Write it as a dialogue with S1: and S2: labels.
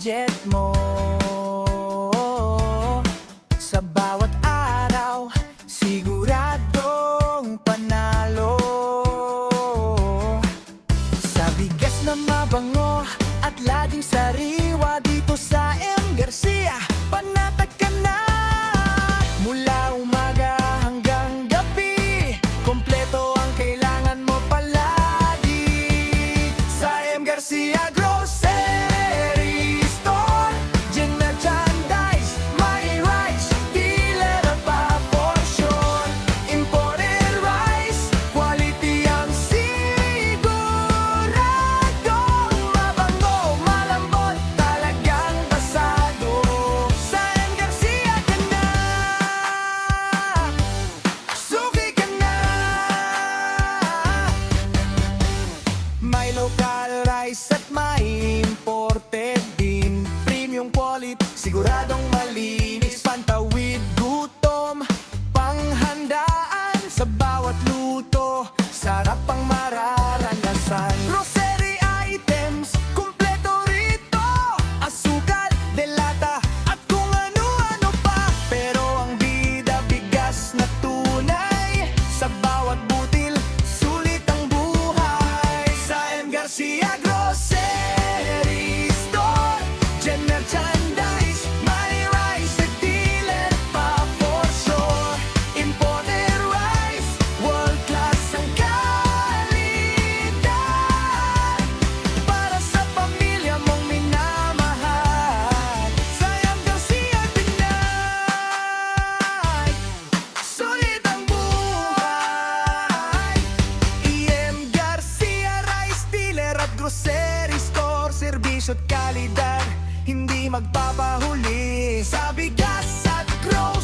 S1: budget mo. Sa bawat araw, siguradong panalo. Sa bigas na mabango at laging sariwa, dito sa M. Garcia, panatag ka na. Mula umaga hanggang gabi, kompleto ang kailangan mo palagi. Sa M. Garcia Grocery Store, gin merchandise, may rice, dealer at pa-portion. Imported rice, quality ang siguradong mabango, malambot, talagang pasado. Sa M. Garcia ka na, suki ka na. May local rice at may imported din. Premium quality, siguradong malinis. Pantawid gutom, panghandaan sa bawat luto. Sarap ang mararanasan. Grocery items, kumpleto rito. Asukal, delata, at kung ano-ano pa. Pero ang bida, bigas na tunay. Sa bawat butil, sulit ang buhay. Sa M. Garcia Grocery Store, gin merchandise, may rice at dealer pa for sure. Imported rice, world class ang kalidad. Para sa pamilya mong minamahal, sa M. Garcia Pinay, sulit ang buhay. EM Garcia Rice Dealer at Grocery Store, serbisyo at kalidad, hindi magpapahuli. Sa bigas at grocery